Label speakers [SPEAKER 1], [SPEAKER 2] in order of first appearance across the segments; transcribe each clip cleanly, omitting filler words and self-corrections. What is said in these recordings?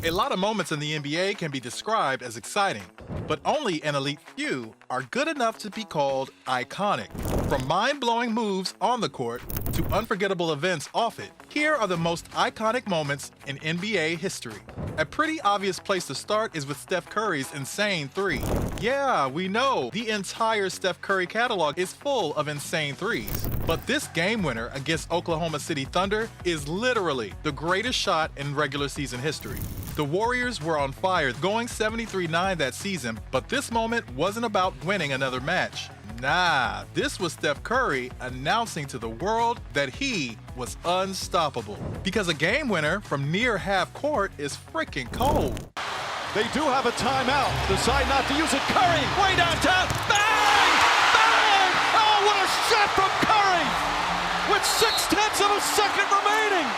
[SPEAKER 1] A lot of moments in the NBA can be described as exciting, but only an elite few are good enough to be called iconic. From mind-blowing moves on the court to unforgettable events off it, here are the most iconic moments in NBA history. A pretty obvious place to start is with Steph Curry's insane three. Yeah, we know, the entire Steph Curry catalog is full of insane threes. But this game winner against Oklahoma City Thunder is literally the greatest shot in regular season history. The Warriors were on fire, going 73-9 that season, but this moment wasn't about winning another match. Nah, this was Steph Curry announcing to the world that he was unstoppable. Because a game winner from near half court is freaking cold.
[SPEAKER 2] They do have a timeout. Decide not to use it. Curry, way downtown. Bang! Bang! Oh, what a shot from Curry! With 0.6 of a second remaining.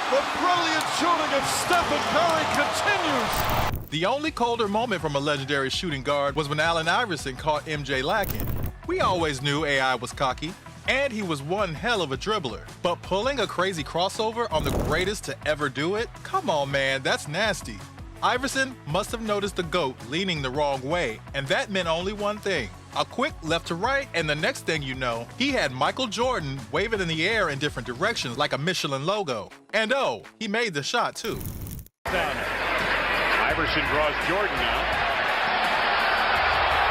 [SPEAKER 2] The brilliant shooting of Stephen Curry continues.
[SPEAKER 1] The only colder moment from a legendary shooting guard was when Allen Iverson caught MJ lacking. We always knew AI was cocky, and he was one hell of a dribbler. But pulling a crazy crossover on the greatest to ever do it? Come on, man, that's nasty. Iverson must have noticed the GOAT leaning the wrong way, and that meant only one thing. A quick left to right, and the next thing you know, he had Michael Jordan waving in the air in different directions like a Michelin logo. And oh, he made the shot too.
[SPEAKER 3] Iverson draws Jordan now.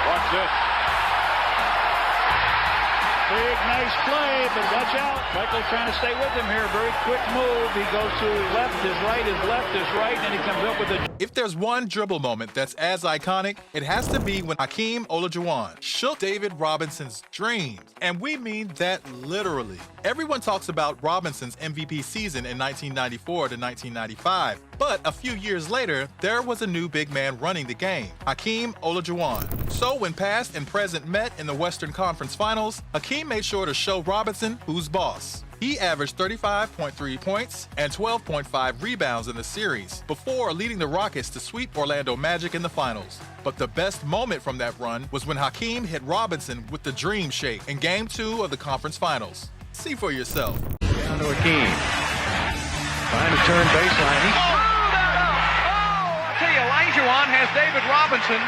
[SPEAKER 3] Watch this. Big, nice play, but watch out. Michael trying to stay with him here. Very quick move. He goes to his left, his right, his left, his right, and he comes up with a...
[SPEAKER 1] If there's one dribble moment that's as iconic, it has to be when Hakeem Olajuwon shook David Robinson's dreams. And we mean that literally. Everyone talks about Robinson's MVP season in 1994 to 1995. But a few years later, there was a new big man running the game, Hakeem Olajuwon. So when past and present met in the Western Conference Finals, Hakeem made sure to show Robinson who's boss. He averaged 35.3 points and 12.5 rebounds in the series before leading the Rockets to sweep Orlando Magic in the finals. But the best moment from that run was when Hakeem hit Robinson with the Dream Shake in Game 2 of the conference finals. See for yourself.
[SPEAKER 4] Down to Hakeem. Trying to turn baseline. I tell you, Olajuwon has David Robinson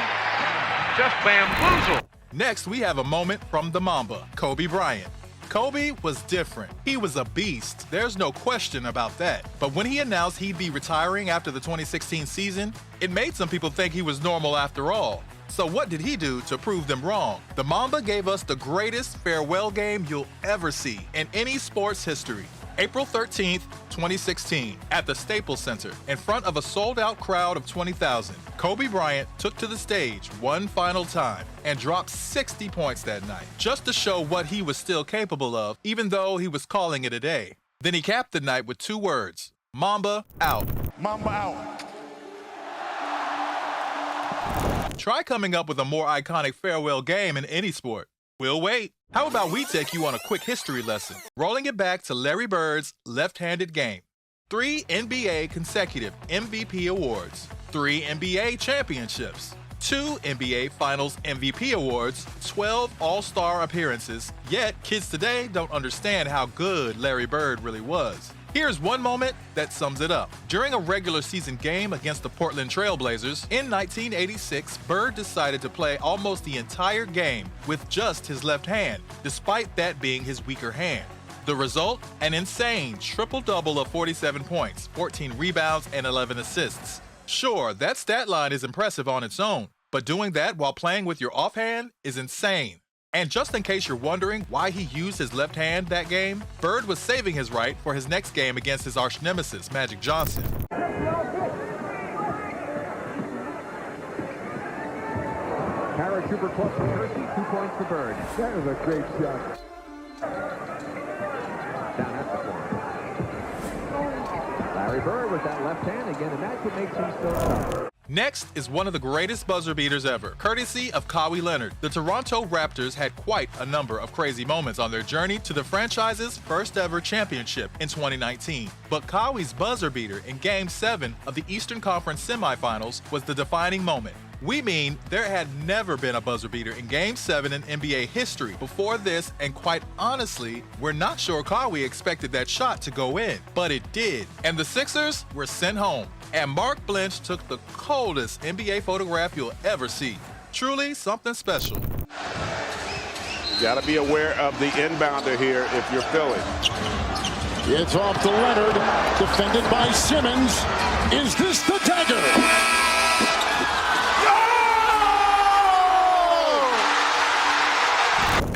[SPEAKER 4] just bamboozled.
[SPEAKER 1] Next, we have a moment from the Mamba, Kobe Bryant. Kobe was different. He was a beast. There's no question about that. But when he announced he'd be retiring after the 2016 season, it made some people think he was normal after all. So what did he do to prove them wrong? The Mamba gave us the greatest farewell game you'll ever see in any sports history. April 13th, 2016, at the Staples Center, in front of a sold-out crowd of 20,000, Kobe Bryant took to the stage one final time and dropped 60 points that night, just to show what he was still capable of, even though he was calling it a day. Then he capped the night with two words: Mamba out.
[SPEAKER 2] Mamba out.
[SPEAKER 1] Try coming up with a more iconic farewell game in any sport. We'll wait. How about we take you on a quick history lesson, rolling it back to Larry Bird's left-handed game. 3 NBA consecutive MVP awards, 3 NBA championships, 2 NBA Finals MVP awards, 12 All-Star appearances, yet kids today don't understand how good Larry Bird really was. Here's one moment that sums it up. During a regular season game against the Portland Trail Blazers in 1986, Bird decided to play almost the entire game with just his left hand, despite that being his weaker hand. The result? An insane triple-double of 47 points, 14 rebounds, and 11 assists. Sure, that stat line is impressive on its own, but doing that while playing with your offhand is insane. And just in case you're wondering why he used his left hand that game, Bird was saving his right for his next game against his arch nemesis, Magic Johnson.
[SPEAKER 5] Paratrooper plus for Kersey, 2 points for Bird. That was a great shot. Down at the corner. Larry Bird with that left hand again, and that's what makes him so tough.
[SPEAKER 1] Next is one of the greatest buzzer beaters ever, courtesy of Kawhi Leonard. The Toronto Raptors had quite a number of crazy moments on their journey to the franchise's first ever championship in 2019. But Kawhi's buzzer beater in Game 7 of the Eastern Conference semifinals was the defining moment. We mean there had never been a buzzer beater in Game 7 in NBA history before this, and quite honestly, we're not sure Kawhi expected that shot to go in, but it did. And the Sixers were sent home. And Mark Blench took the coldest NBA photograph you'll ever see. Truly something special.
[SPEAKER 6] You got to be aware of the inbounder here if you're Philly.
[SPEAKER 2] It's off to Leonard, defended by Simmons. Is this the dagger?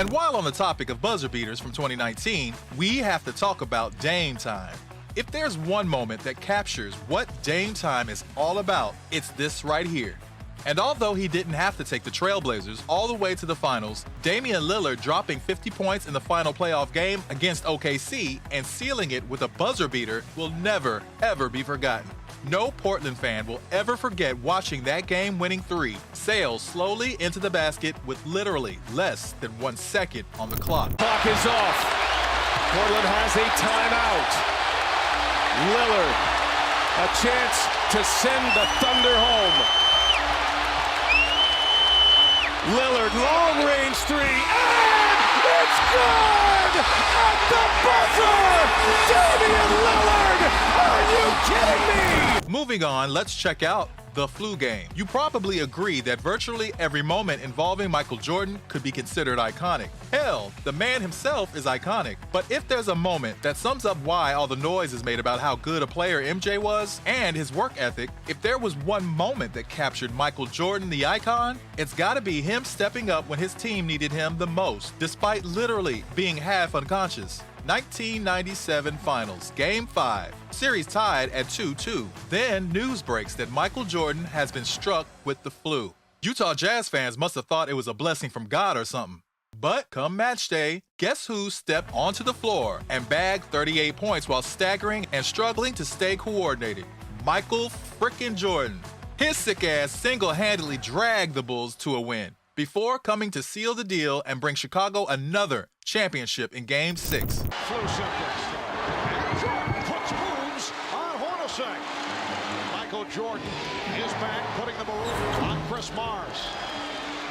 [SPEAKER 1] And while on the topic of buzzer beaters from 2019, we have to talk about Dame time. If there's one moment that captures what Dame time is all about, it's this right here. And although he didn't have to take the Trailblazers all the way to the finals, Damian Lillard dropping 50 points in the final playoff game against OKC and sealing it with a buzzer beater will never, ever be forgotten. No Portland fan will ever forget watching that game-winning three sail slowly into the basket with literally less than 1 second on the clock.
[SPEAKER 2] Clock is off. Portland has a timeout. Lillard, a chance to send the Thunder home. Lillard, long-range three, and it's good! At the buzzer! Damian Lillard! Are you kidding me?
[SPEAKER 1] Moving on, let's check out the flu game. You probably agree that virtually every moment involving Michael Jordan could be considered iconic. Hell, the man himself is iconic. But if there's a moment that sums up why all the noise is made about how good a player MJ was and his work ethic, if there was one moment that captured Michael Jordan, the icon, it's gotta be him stepping up when his team needed him the most, despite literally being half unconscious. 1997 Finals, Game 5. Series tied at 2-2. Then news breaks that Michael Jordan has been struck with the flu. Utah Jazz fans must have thought it was a blessing from God or something. But come match day, guess who stepped onto the floor and bagged 38 points while staggering and struggling to stay coordinated? Michael frickin' Jordan. His sick ass single-handedly dragged the Bulls to a win before coming to seal the deal and bring Chicago another championship in Game 6.
[SPEAKER 2] Flu symptoms. And Jordan puts moves on Hornacek. Michael Jordan is back, putting the maroon on Chris Mars.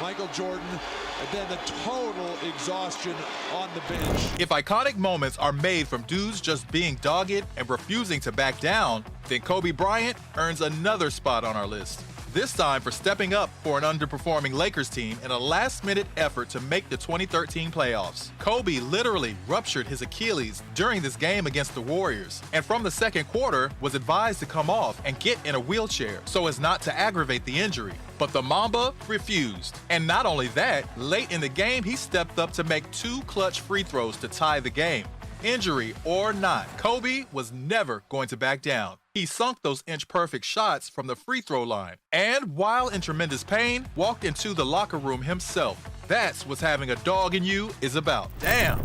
[SPEAKER 7] Michael Jordan, and then the total exhaustion on the bench.
[SPEAKER 1] If iconic moments are made from dudes just being dogged and refusing to back down, then Kobe Bryant earns another spot on our list. This time for stepping up for an underperforming Lakers team in a last-minute effort to make the 2013 playoffs. Kobe literally ruptured his Achilles during this game against the Warriors, and from the second quarter was advised to come off and get in a wheelchair so as not to aggravate the injury. But the Mamba refused. And not only that, late in the game, he stepped up to make 2 clutch free throws to tie the game. Injury or not, Kobe was never going to back down. He sunk those inch-perfect shots from the free throw line. And while in tremendous pain, walked into the locker room himself. That's what having a dog in you is about. Damn.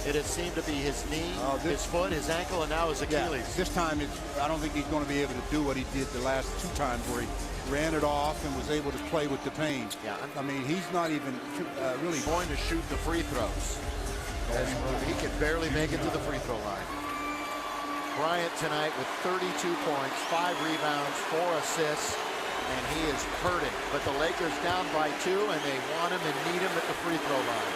[SPEAKER 8] It has seemed to be his knee, his foot, his ankle, and now his Achilles.
[SPEAKER 9] Yeah, this time, I don't think he's going to be able to do what he did the last 2 times where he ran it off and was able to play with the pain.
[SPEAKER 8] Yeah,
[SPEAKER 9] I mean, he's not even really
[SPEAKER 8] going to shoot the free throws. As he can barely make it to the free throw line. Bryant tonight with 32 points, 5 rebounds, 4 assists, and he is hurting. But the Lakers down by 2, and they want him and need him at the free throw line.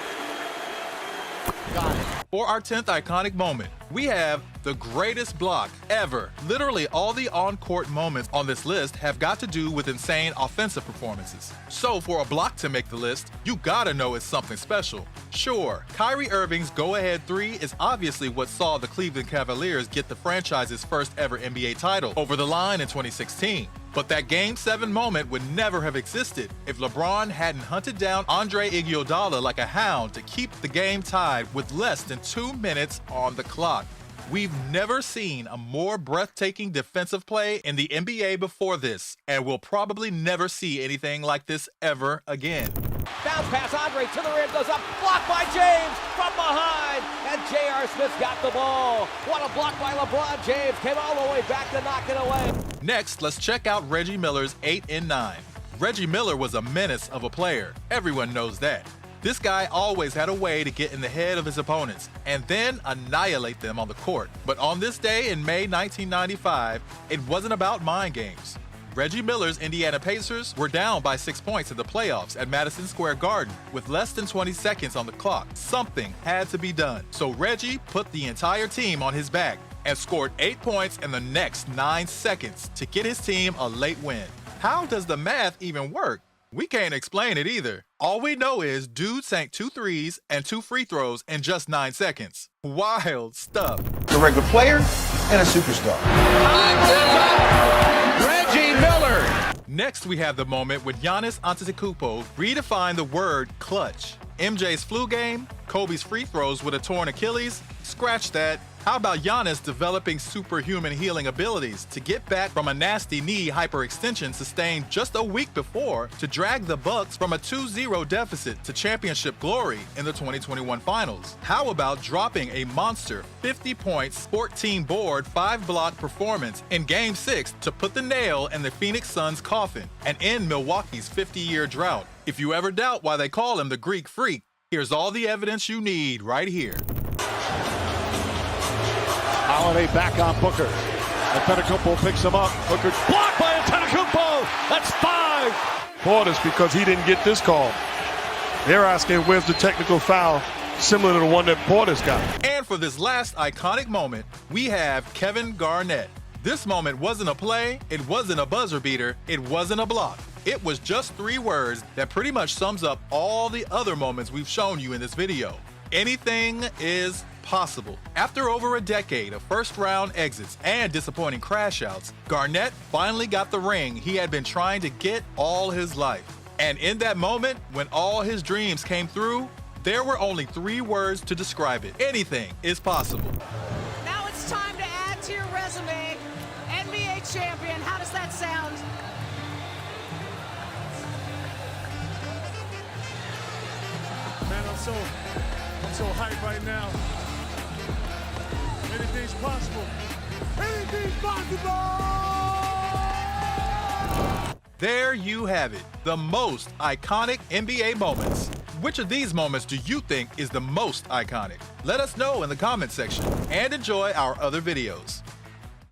[SPEAKER 8] Got it.
[SPEAKER 1] For our 10th iconic moment, we have the greatest block ever. Literally all the on-court moments on this list have got to do with insane offensive performances. So for a block to make the list, you gotta know it's something special. Sure, Kyrie Irving's go-ahead 3 is obviously what saw the Cleveland Cavaliers get the franchise's first ever NBA title over the line in 2016. But that Game 7 moment would never have existed if LeBron hadn't hunted down Andre Iguodala like a hound to keep the game tied with less than 2 minutes on the clock. We've never seen a more breathtaking defensive play in the NBA before this, and we'll probably never see anything like this ever again.
[SPEAKER 10] Bounce pass, Andre to the rim, goes up, blocked by James from behind, and J.R. Smith got the ball. What a block by LeBron James, came all the way back to knock it away.
[SPEAKER 1] Next, let's check out Reggie Miller's 8 and 9. Reggie Miller was a menace of a player. Everyone knows that. This guy always had a way to get in the head of his opponents and then annihilate them on the court. But on this day in May 1995, it wasn't about mind games. Reggie Miller's Indiana Pacers were down by 6 points in the playoffs at Madison Square Garden with less than 20 seconds on the clock. Something had to be done. So Reggie put the entire team on his back, and scored 8 points in the next 9 seconds to get his team a late win. How does the math even work? We can't explain it either. All we know is dude sank 2 threes and 2 free throws in just 9 seconds. Wild stuff.
[SPEAKER 11] A regular player and a superstar.
[SPEAKER 10] Reggie Miller.
[SPEAKER 1] Next, we have the moment when Giannis Antetokounmpo redefined the word clutch. MJ's flu game, Kobe's free throws with a torn Achilles, scratch that. How about Giannis developing superhuman healing abilities to get back from a nasty knee hyperextension sustained just a week before to drag the Bucks from a 2-0 deficit to championship glory in the 2021 finals? How about dropping a monster 50 points, 14 board, 5 block performance in Game 6 to put the nail in the Phoenix Suns' coffin and end Milwaukee's 50-year drought? If you ever doubt why they call him the Greek Freak, here's all the evidence you need right here.
[SPEAKER 2] Holiday back on Booker. Antetokounmpo picks him up. Booker blocked by Antetokounmpo. That's 5.
[SPEAKER 12] Portis, because he didn't get this call. They're asking where's the technical foul, similar to the one that Portis got.
[SPEAKER 1] And for this last iconic moment, we have Kevin Garnett. This moment wasn't a play, it wasn't a buzzer beater, it wasn't a block. It was just 3 words that pretty much sums up all the other moments we've shown you in this video. Anything is possible. After over a decade of first-round exits and disappointing crash outs, Garnett finally got the ring he had been trying to get all his life. And in that moment, when all his dreams came through, there were only 3 words to describe it. Anything is possible.
[SPEAKER 13] Now it's time to add to your resume. NBA champion. How does that sound?
[SPEAKER 12] Man, I'm so hyped right now. Anything's possible. Anything's possible!
[SPEAKER 1] There you have it, the most iconic NBA moments. Which of these moments do you think is the most iconic? Let us know in the comment section and enjoy our other videos.